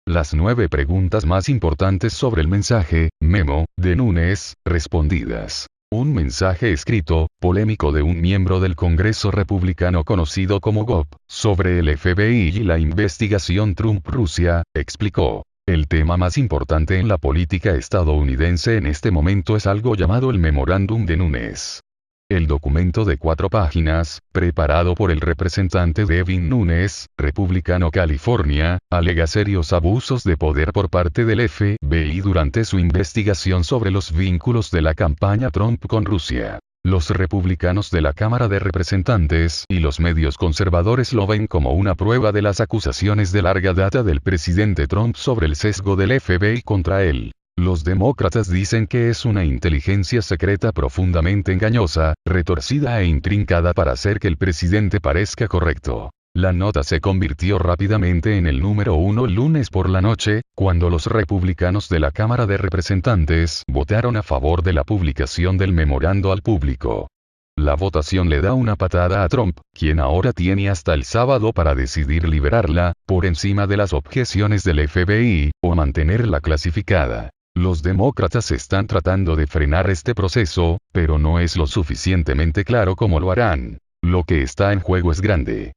Las 9 preguntas más importantes sobre el mensaje, memo, de Nunes, respondidas. Un mensaje escrito, polémico de un miembro del Congreso republicano conocido como Gop, sobre el FBI y la investigación Trump-Rusia, explicó. El tema más importante en la política estadounidense en este momento es algo llamado el Memorándum de Nunes. El documento de 4 páginas, preparado por el representante Devin Nunes, republicano California, alega serios abusos de poder por parte del FBI durante su investigación sobre los vínculos de la campaña Trump con Rusia. Los republicanos de la Cámara de Representantes y los medios conservadores lo ven como una prueba de las acusaciones de larga data del presidente Trump sobre el sesgo del FBI contra él. Los demócratas dicen que es una inteligencia secreta profundamente engañosa, retorcida e intrincada para hacer que el presidente parezca correcto. La nota se convirtió rápidamente en el número 1 el lunes por la noche, cuando los republicanos de la Cámara de Representantes votaron a favor de la publicación del memorando al público. La votación le da una patada a Trump, quien ahora tiene hasta el sábado para decidir liberarla, por encima de las objeciones del FBI, o mantenerla clasificada. Los demócratas están tratando de frenar este proceso, pero no es lo suficientemente claro cómo lo harán. Lo que está en juego es grande.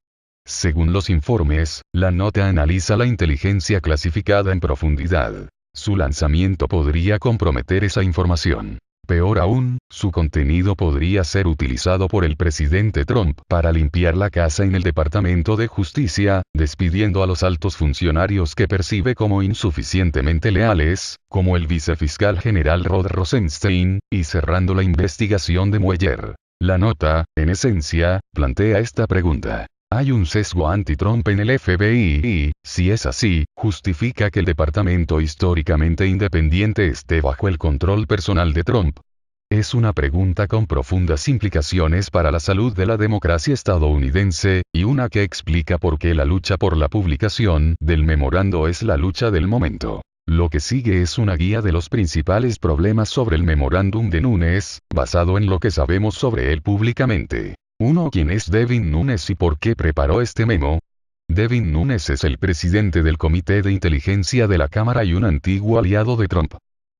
Según los informes, la nota analiza la inteligencia clasificada en profundidad. Su lanzamiento podría comprometer esa información. Peor aún, su contenido podría ser utilizado por el presidente Trump para limpiar la casa en el Departamento de Justicia, despidiendo a los altos funcionarios que percibe como insuficientemente leales, como el vicefiscal general Rod Rosenstein, y cerrando la investigación de Mueller. La nota, en esencia, plantea esta pregunta. ¿Hay un sesgo anti-Trump en el FBI? Y, si es así, justifica que el departamento históricamente independiente esté bajo el control personal de Trump. Es una pregunta con profundas implicaciones para la salud de la democracia estadounidense, y una que explica por qué la lucha por la publicación del memorando es la lucha del momento. Lo que sigue es una guía de los principales problemas sobre el memorándum de Nunes, basado en lo que sabemos sobre él públicamente. 1. ¿Quién es Devin Nunes y por qué preparó este memo? Devin Nunes es el presidente del Comité de Inteligencia de la Cámara y un antiguo aliado de Trump.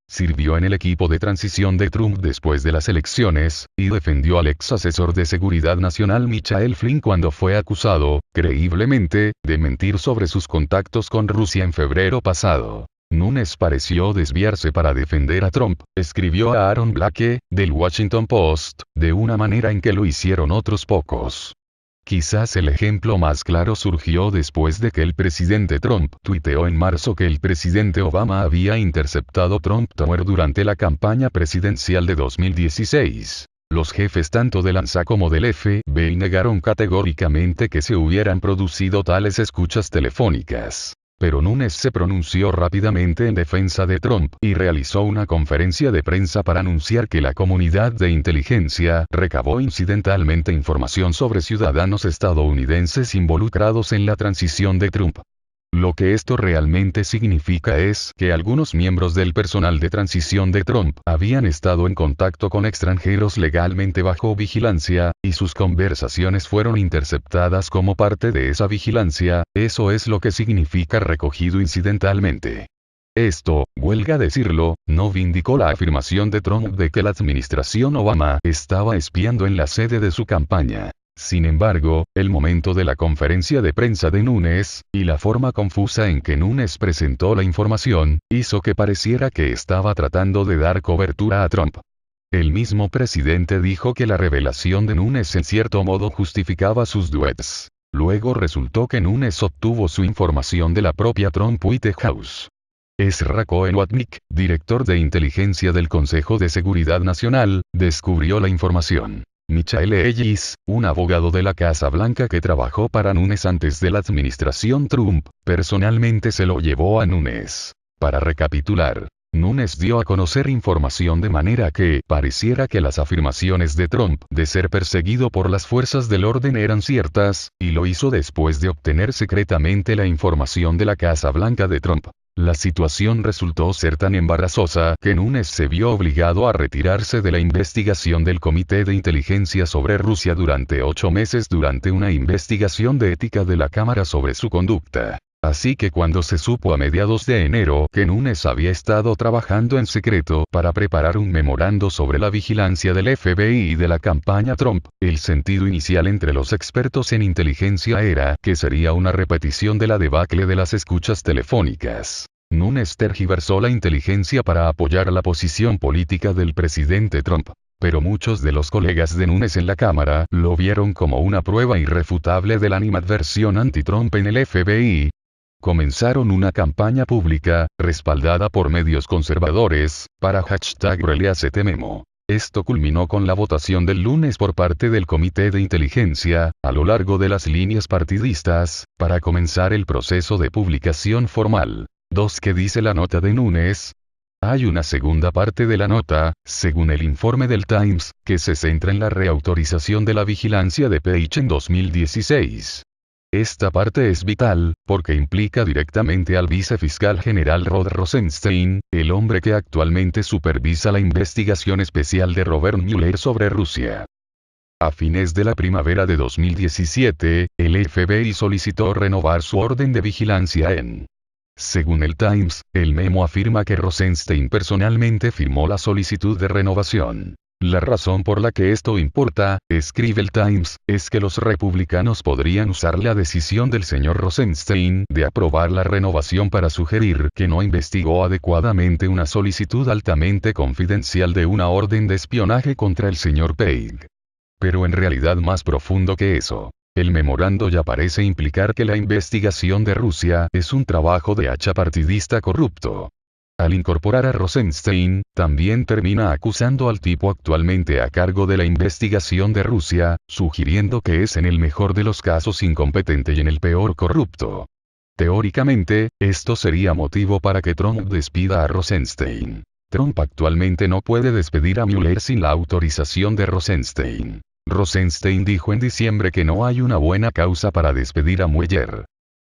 Sirvió en el equipo de transición de Trump después de las elecciones, y defendió al ex asesor de Seguridad Nacional Michael Flynn cuando fue acusado, creíblemente, de mentir sobre sus contactos con Rusia en febrero pasado. Nunes pareció desviarse para defender a Trump, escribió a Aaron Blake, del Washington Post, de una manera en que lo hicieron otros pocos. Quizás el ejemplo más claro surgió después de que el presidente Trump tuiteó en marzo que el presidente Obama había interceptado Trump Tower durante la campaña presidencial de 2016. Los jefes tanto del ANSA como del FBI negaron categóricamente que se hubieran producido tales escuchas telefónicas. Pero Nunes se pronunció rápidamente en defensa de Trump y realizó una conferencia de prensa para anunciar que la comunidad de inteligencia recabó incidentalmente información sobre ciudadanos estadounidenses involucrados en la transición de Trump. Lo que esto realmente significa es que algunos miembros del personal de transición de Trump habían estado en contacto con extranjeros legalmente bajo vigilancia, y sus conversaciones fueron interceptadas como parte de esa vigilancia. Eso es lo que significa recogido incidentalmente. Esto, huelga decirlo, no vindicó la afirmación de Trump de que la administración Obama estaba espiando en la sede de su campaña. Sin embargo, el momento de la conferencia de prensa de Nunes, y la forma confusa en que Nunes presentó la información, hizo que pareciera que estaba tratando de dar cobertura a Trump. El mismo presidente dijo que la revelación de Nunes en cierto modo justificaba sus tweets. Luego resultó que Nunes obtuvo su información de la propia Trump White House. Ezra Cohen-Watnick, director de inteligencia del Consejo de Seguridad Nacional, descubrió la información. Michael Ellis, un abogado de la Casa Blanca que trabajó para Nunes antes de la administración Trump, personalmente se lo llevó a Nunes. Para recapitular, Nunes dio a conocer información de manera que pareciera que las afirmaciones de Trump de ser perseguido por las fuerzas del orden eran ciertas, y lo hizo después de obtener secretamente la información de la Casa Blanca de Trump. La situación resultó ser tan embarazosa que Nunes se vio obligado a retirarse de la investigación del Comité de Inteligencia sobre Rusia durante 8 meses durante una investigación de ética de la Cámara sobre su conducta. Así que cuando se supo a mediados de enero que Nunes había estado trabajando en secreto para preparar un memorando sobre la vigilancia del FBI y de la campaña Trump, el sentido inicial entre los expertos en inteligencia era que sería una repetición de la debacle de las escuchas telefónicas. Nunes tergiversó la inteligencia para apoyar la posición política del presidente Trump. Pero muchos de los colegas de Nunes en la Cámara lo vieron como una prueba irrefutable de la animadversión anti-Trump en el FBI. Comenzaron una campaña pública, respaldada por medios conservadores, para #ReleaseTeMemo. Esto culminó con la votación del lunes por parte del Comité de Inteligencia, a lo largo de las líneas partidistas, para comenzar el proceso de publicación formal. 2. ¿Qué dice la nota de Nunes? Hay una segunda parte de la nota, según el informe del Times, que se centra en la reautorización de la vigilancia de Page en 2016. Esta parte es vital, porque implica directamente al vicefiscal general Rod Rosenstein, el hombre que actualmente supervisa la investigación especial de Robert Mueller sobre Rusia. A fines de la primavera de 2017, el FBI solicitó renovar su orden de vigilancia Según el Times, el memo afirma que Rosenstein personalmente firmó la solicitud de renovación. La razón por la que esto importa, escribe el Times, es que los republicanos podrían usar la decisión del señor Rosenstein de aprobar la renovación para sugerir que no investigó adecuadamente una solicitud altamente confidencial de una orden de espionaje contra el señor Page. Pero en realidad más profundo que eso. El memorando ya parece implicar que la investigación de Rusia es un trabajo de hacha partidista corrupto. Al incorporar a Rosenstein, también termina acusando al tipo actualmente a cargo de la investigación de Rusia, sugiriendo que es en el mejor de los casos incompetente y en el peor corrupto. Teóricamente, esto sería motivo para que Trump despida a Rosenstein. Trump actualmente no puede despedir a Mueller sin la autorización de Rosenstein. Rosenstein dijo en diciembre que no hay una buena causa para despedir a Mueller.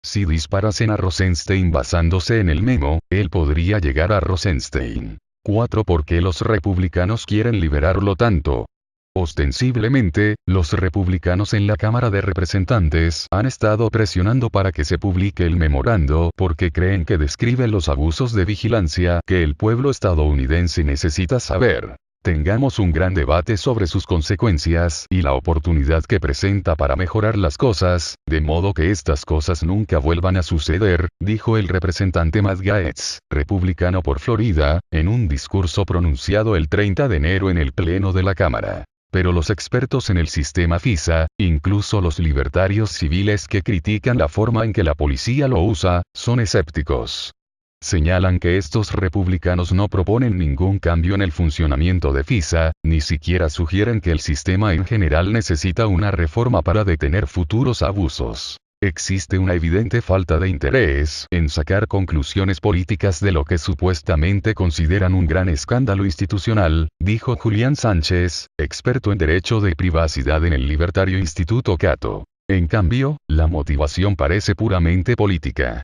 Si disparasen a Rosenstein basándose en el memo, él podría llegar a Rosenstein. 4. ¿Por qué los republicanos quieren liberarlo tanto? Ostensiblemente, los republicanos en la Cámara de Representantes han estado presionando para que se publique el memorando porque creen que describe los abusos de vigilancia que el pueblo estadounidense necesita saber. Tengamos un gran debate sobre sus consecuencias y la oportunidad que presenta para mejorar las cosas, de modo que estas cosas nunca vuelvan a suceder, dijo el representante Matt Gaetz, republicano por Florida, en un discurso pronunciado el 30 de enero en el Pleno de la Cámara. Pero los expertos en el sistema FISA, incluso los libertarios civiles que critican la forma en que la policía lo usa, son escépticos. Señalan que estos republicanos no proponen ningún cambio en el funcionamiento de FISA, ni siquiera sugieren que el sistema en general necesita una reforma para detener futuros abusos. Existe una evidente falta de interés en sacar conclusiones políticas de lo que supuestamente consideran un gran escándalo institucional, dijo Julián Sánchez, experto en derecho de privacidad en el libertario Instituto Cato. En cambio, la motivación parece puramente política.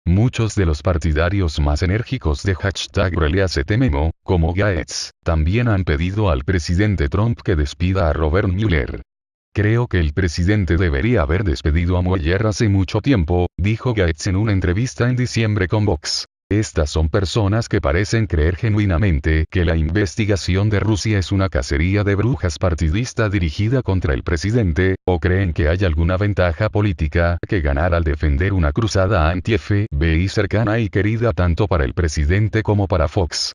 Muchos de los partidarios más enérgicos de #ReleaseTeMemo, como Gaetz, también han pedido al presidente Trump que despida a Robert Mueller. Creo que el presidente debería haber despedido a Mueller hace mucho tiempo, dijo Gaetz en una entrevista en diciembre con Vox. Estas son personas que parecen creer genuinamente que la investigación de Rusia es una cacería de brujas partidista dirigida contra el presidente, o creen que hay alguna ventaja política que ganar al defender una cruzada anti-FBI cercana y querida tanto para el presidente como para Fox.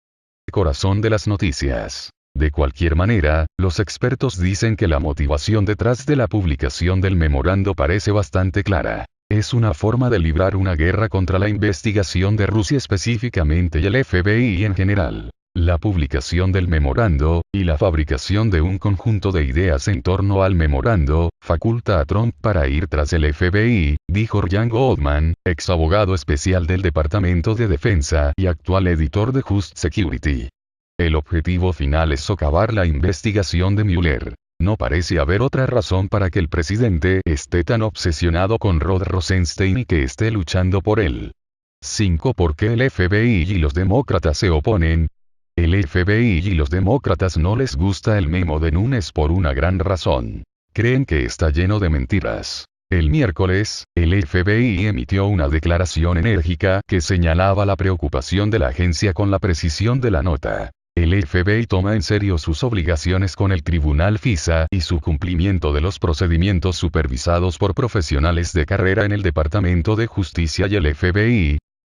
Corazón de las noticias. De cualquier manera, los expertos dicen que la motivación detrás de la publicación del memorando parece bastante clara. Es una forma de librar una guerra contra la investigación de Rusia específicamente y el FBI en general. La publicación del memorando, y la fabricación de un conjunto de ideas en torno al memorando, faculta a Trump para ir tras el FBI, dijo Ryan Goldman, ex abogado especial del Departamento de Defensa y actual editor de Just Security. El objetivo final es socavar la investigación de Mueller. No parece haber otra razón para que el presidente esté tan obsesionado con Rod Rosenstein y que esté luchando por él. 5. ¿Por qué el FBI y los demócratas se oponen? El FBI y los demócratas no les gusta el memo de Nunes por una gran razón. Creen que está lleno de mentiras. El miércoles, el FBI emitió una declaración enérgica que señalaba la preocupación de la agencia con la precisión de la nota. El FBI toma en serio sus obligaciones con el Tribunal FISA y su cumplimiento de los procedimientos supervisados por profesionales de carrera en el Departamento de Justicia y el FBI.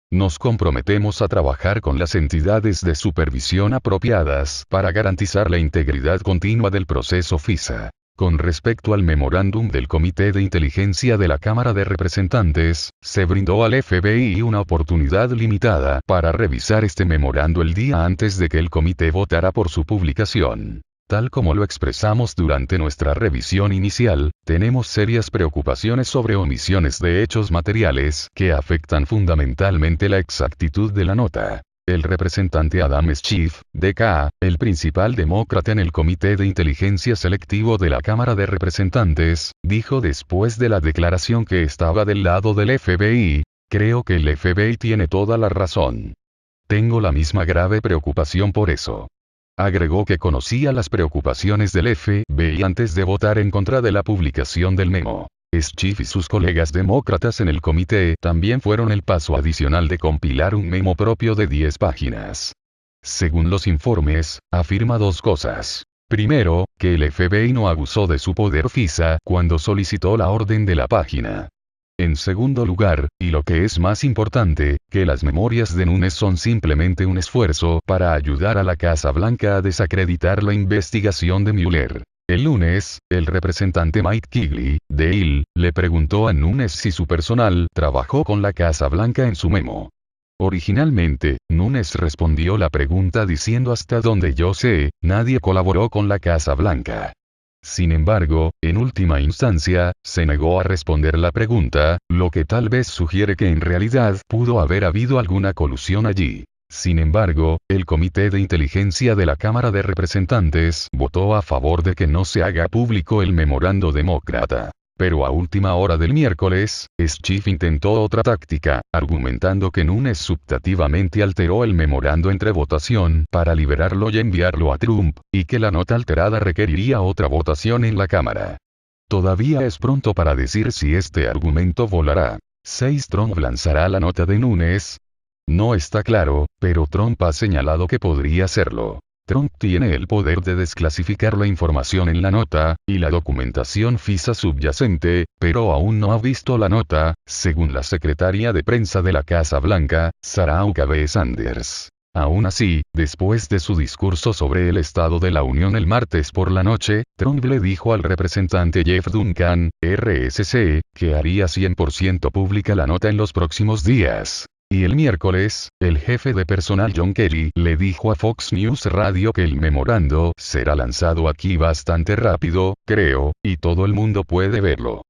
Nos comprometemos a trabajar con las entidades de supervisión apropiadas para garantizar la integridad continua del proceso FISA. Con respecto al memorándum del Comité de Inteligencia de la Cámara de Representantes, se brindó al FBI una oportunidad limitada para revisar este memorando el día antes de que el comité votara por su publicación. Tal como lo expresamos durante nuestra revisión inicial, tenemos serias preocupaciones sobre omisiones de hechos materiales que afectan fundamentalmente la exactitud de la nota. El representante Adam Schiff, D.K., el principal demócrata en el Comité de Inteligencia Selectivo de la Cámara de Representantes, dijo después de la declaración que estaba del lado del FBI: "Creo que el FBI tiene toda la razón. Tengo la misma grave preocupación por eso". Agregó que conocía las preocupaciones del FBI antes de votar en contra de la publicación del memo. Schiff y sus colegas demócratas en el comité también fueron el paso adicional de compilar un memo propio de 10 páginas. Según los informes, afirma dos cosas. Primero, que el FBI no abusó de su poder FISA cuando solicitó la orden de la página. En segundo lugar, y lo que es más importante, que las memorias de Nunes son simplemente un esfuerzo para ayudar a la Casa Blanca a desacreditar la investigación de Mueller. El lunes, el representante Mike Quigley, de Hill, le preguntó a Nunes si su personal trabajó con la Casa Blanca en su memo. Originalmente, Nunes respondió la pregunta diciendo: "Hasta donde yo sé, nadie colaboró con la Casa Blanca". Sin embargo, en última instancia, se negó a responder la pregunta, lo que tal vez sugiere que en realidad pudo haber habido alguna colusión allí. Sin embargo, el Comité de Inteligencia de la Cámara de Representantes votó a favor de que no se haga público el memorando demócrata. Pero a última hora del miércoles, Schiff intentó otra táctica, argumentando que Nunes subtativamente alteró el memorando entre votación para liberarlo y enviarlo a Trump, y que la nota alterada requeriría otra votación en la Cámara. Todavía es pronto para decir si este argumento volará. ¿Trump lanzará la nota de Nunes? No está claro, pero Trump ha señalado que podría hacerlo. Trump tiene el poder de desclasificar la información en la nota, y la documentación FISA subyacente, pero aún no ha visto la nota, según la secretaria de prensa de la Casa Blanca, Sarah Huckabee Sanders. Aún así, después de su discurso sobre el Estado de la Unión el martes por la noche, Trump le dijo al representante Jeff Duncan, RSC, que haría 100% pública la nota en los próximos días. Y el miércoles, el jefe de personal John Kelly le dijo a Fox News Radio que el memorando será lanzado aquí bastante rápido, creo, y todo el mundo puede verlo.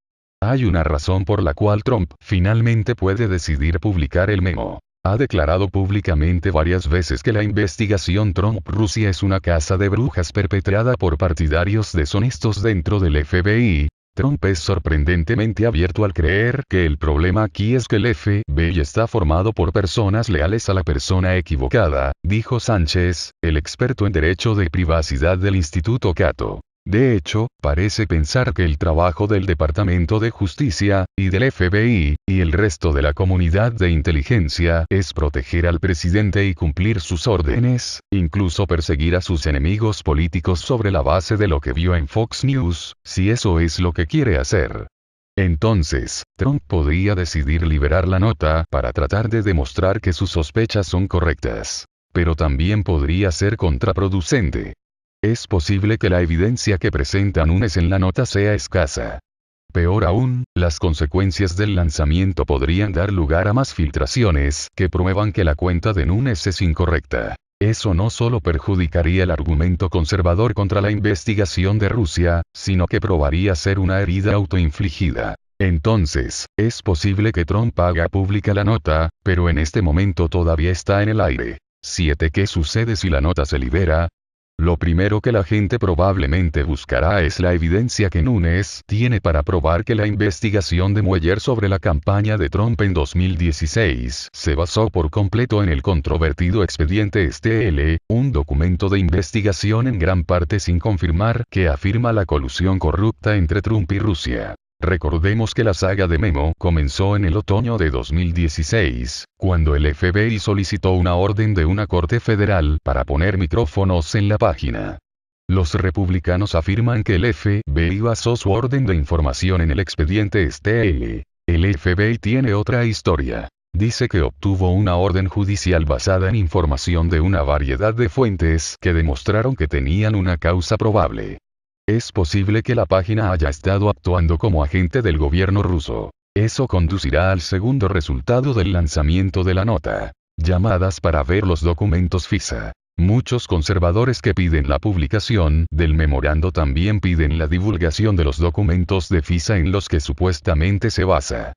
Hay una razón por la cual Trump finalmente puede decidir publicar el memo. Ha declarado públicamente varias veces que la investigación Trump-Rusia es una caza de brujas perpetrada por partidarios deshonestos dentro del FBI. Trump es sorprendentemente abierto al creer que el problema aquí es que el FBI está formado por personas leales a la persona equivocada, dijo Sánchez, el experto en derecho de privacidad del Instituto Cato. De hecho, parece pensar que el trabajo del Departamento de Justicia, y del FBI, y el resto de la comunidad de inteligencia, es proteger al presidente y cumplir sus órdenes, incluso perseguir a sus enemigos políticos sobre la base de lo que vio en Fox News, si eso es lo que quiere hacer. Entonces, Trump podría decidir liberar la nota para tratar de demostrar que sus sospechas son correctas. Pero también podría ser contraproducente. Es posible que la evidencia que presenta Nunes en la nota sea escasa. Peor aún, las consecuencias del lanzamiento podrían dar lugar a más filtraciones que prueban que la cuenta de Nunes es incorrecta. Eso no solo perjudicaría el argumento conservador contra la investigación de Rusia, sino que probaría ser una herida autoinfligida. Entonces, es posible que Trump haga pública la nota, pero en este momento todavía está en el aire. 7. ¿Qué sucede si la nota se libera? Lo primero que la gente probablemente buscará es la evidencia que Nunes tiene para probar que la investigación de Mueller sobre la campaña de Trump en 2016 se basó por completo en el controvertido expediente STL, un documento de investigación en gran parte sin confirmar que afirma la colusión corrupta entre Trump y Rusia. Recordemos que la saga de Memo comenzó en el otoño de 2016, cuando el FBI solicitó una orden de una corte federal para poner micrófonos en la página. Los republicanos afirman que el FBI basó su orden de información en el expediente STL. El FBI tiene otra historia. Dice que obtuvo una orden judicial basada en información de una variedad de fuentes que demostraron que tenían una causa probable. Es posible que la página haya estado actuando como agente del gobierno ruso. Eso conducirá al segundo resultado del lanzamiento de la nota. Llamadas para ver los documentos FISA. Muchos conservadores que piden la publicación del memorando también piden la divulgación de los documentos de FISA en los que supuestamente se basa.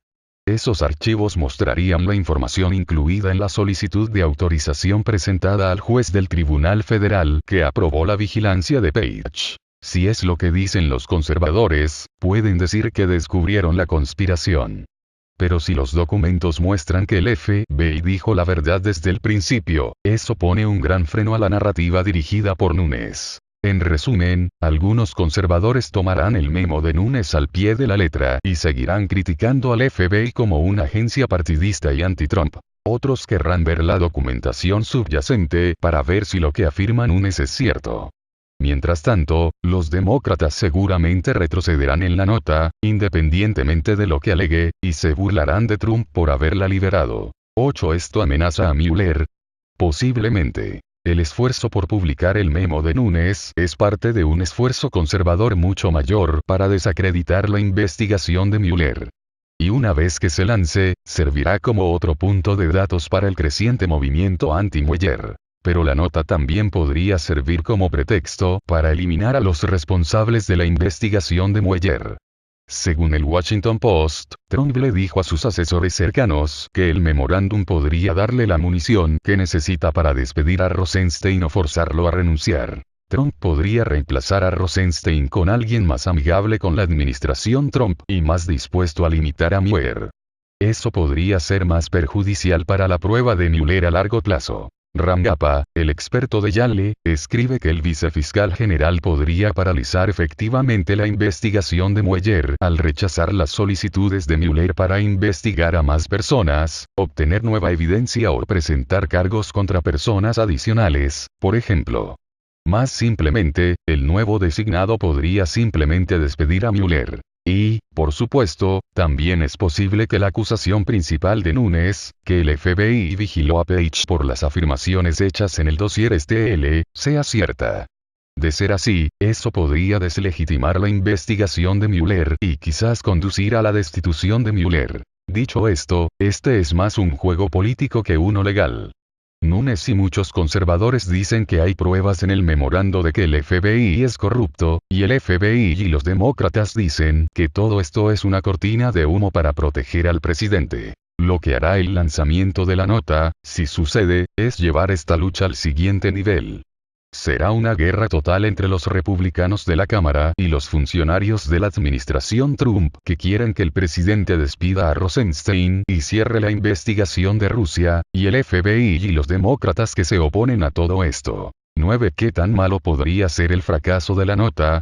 Esos archivos mostrarían la información incluida en la solicitud de autorización presentada al juez del Tribunal Federal que aprobó la vigilancia de Page. Si es lo que dicen los conservadores, pueden decir que descubrieron la conspiración. Pero si los documentos muestran que el FBI dijo la verdad desde el principio, eso pone un gran freno a la narrativa dirigida por Nunes. En resumen, algunos conservadores tomarán el memo de Nunes al pie de la letra y seguirán criticando al FBI como una agencia partidista y anti-Trump. Otros querrán ver la documentación subyacente para ver si lo que afirma Nunes es cierto. Mientras tanto, los demócratas seguramente retrocederán en la nota, independientemente de lo que alegue, y se burlarán de Trump por haberla liberado. 8. ¿Esto amenaza a Mueller? Posiblemente. El esfuerzo por publicar el memo de Nunes es parte de un esfuerzo conservador mucho mayor para desacreditar la investigación de Mueller. Y una vez que se lance, servirá como otro punto de datos para el creciente movimiento anti-Mueller. Pero la nota también podría servir como pretexto para eliminar a los responsables de la investigación de Mueller. Según el Washington Post, Trump le dijo a sus asesores cercanos que el memorándum podría darle la munición que necesita para despedir a Rosenstein o forzarlo a renunciar. Trump podría reemplazar a Rosenstein con alguien más amigable con la administración Trump y más dispuesto a limitar a Mueller. Eso podría ser más perjudicial para la prueba de Mueller a largo plazo. Ramgappa, el experto de Yale, escribe que el vicefiscal general podría paralizar efectivamente la investigación de Mueller al rechazar las solicitudes de Mueller para investigar a más personas, obtener nueva evidencia o presentar cargos contra personas adicionales, por ejemplo. Más simplemente, el nuevo designado podría simplemente despedir a Mueller. Y, por supuesto, también es posible que la acusación principal de Nunes, que el FBI vigiló a Page por las afirmaciones hechas en el dossier STL, sea cierta. De ser así, eso podría deslegitimar la investigación de Mueller y quizás conducir a la destitución de Mueller. Dicho esto, este es más un juego político que uno legal. Nunes y muchos conservadores dicen que hay pruebas en el memorando de que el FBI es corrupto, y el FBI y los demócratas dicen que todo esto es una cortina de humo para proteger al presidente. Lo que hará el lanzamiento de la nota, si sucede, es llevar esta lucha al siguiente nivel. Será una guerra total entre los republicanos de la Cámara y los funcionarios de la administración Trump que quieren que el presidente despida a Rosenstein y cierre la investigación de Rusia, y el FBI y los demócratas que se oponen a todo esto. 9. ¿Qué tan malo podría ser el fracaso de la nota?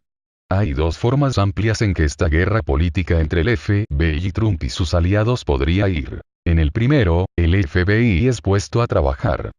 Hay dos formas amplias en que esta guerra política entre el FBI, Trump y sus aliados podría ir. En el primero, el FBI es puesto a trabajar.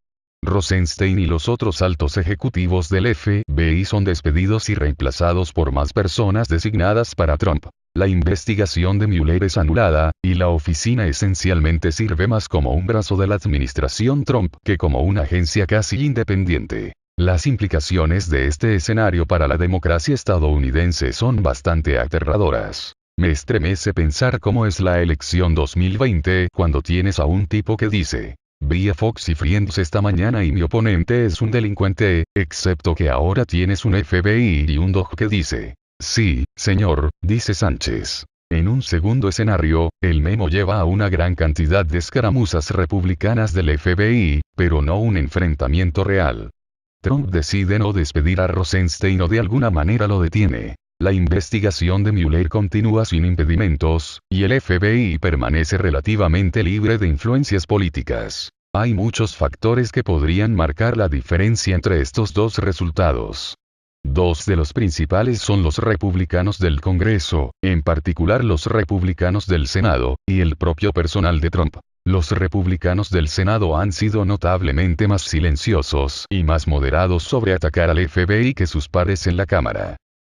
Rosenstein y los otros altos ejecutivos del FBI son despedidos y reemplazados por más personas designadas para Trump. La investigación de Mueller es anulada, y la oficina esencialmente sirve más como un brazo de la administración Trump que como una agencia casi independiente. Las implicaciones de este escenario para la democracia estadounidense son bastante aterradoras. Me estremece pensar cómo es la elección 2020 cuando tienes a un tipo que dice: vi a Fox y Friends esta mañana y mi oponente es un delincuente, excepto que ahora tienes un FBI y un DOJ que dice: sí, señor, dice Sánchez. En un segundo escenario, el memo lleva a una gran cantidad de escaramuzas republicanas del FBI, pero no un enfrentamiento real. Trump decide no despedir a Rosenstein o de alguna manera lo detiene. La investigación de Mueller continúa sin impedimentos, y el FBI permanece relativamente libre de influencias políticas. Hay muchos factores que podrían marcar la diferencia entre estos dos resultados. Dos de los principales son los republicanos del Congreso, en particular los republicanos del Senado, y el propio personal de Trump. Los republicanos del Senado han sido notablemente más silenciosos y más moderados sobre atacar al FBI que sus pares en la Cámara.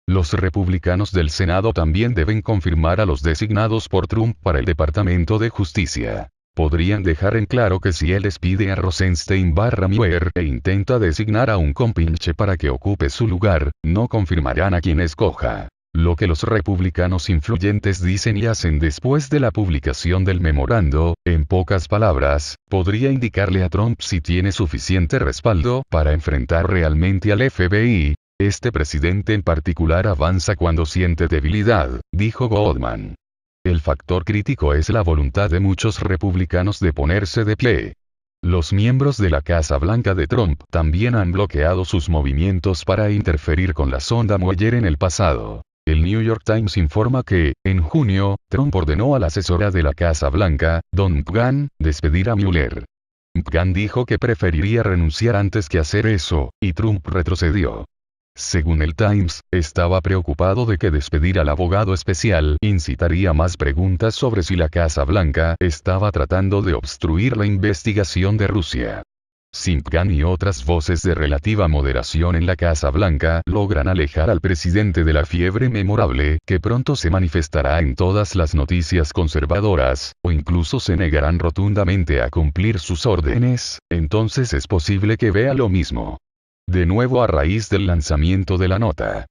Los republicanos del Senado también deben confirmar a los designados por Trump para el Departamento de Justicia. Podrían dejar en claro que si él despide a Rosenstein/Mueller e intenta designar a un compinche para que ocupe su lugar, no confirmarán a quien escoja. Lo que los republicanos influyentes dicen y hacen después de la publicación del memorando, en pocas palabras, podría indicarle a Trump si tiene suficiente respaldo para enfrentar realmente al FBI. Este presidente en particular avanza cuando siente debilidad, dijo Goldman. El factor crítico es la voluntad de muchos republicanos de ponerse de pie. Los miembros de la Casa Blanca de Trump también han bloqueado sus movimientos para interferir con la sonda Mueller en el pasado. El New York Times informa que, en junio, Trump ordenó a la asesora de la Casa Blanca, Don Gahn, despedir a Mueller. Gahn dijo que preferiría renunciar antes que hacer eso, y Trump retrocedió. Según el Times, estaba preocupado de que despedir al abogado especial incitaría más preguntas sobre si la Casa Blanca estaba tratando de obstruir la investigación de Rusia. Gahn y otras voces de relativa moderación en la Casa Blanca logran alejar al presidente de la fiebre memorable que pronto se manifestará en todas las noticias conservadoras, o incluso se negarán rotundamente a cumplir sus órdenes, entonces es posible que vea lo mismo. De nuevo a raíz del lanzamiento de la nota.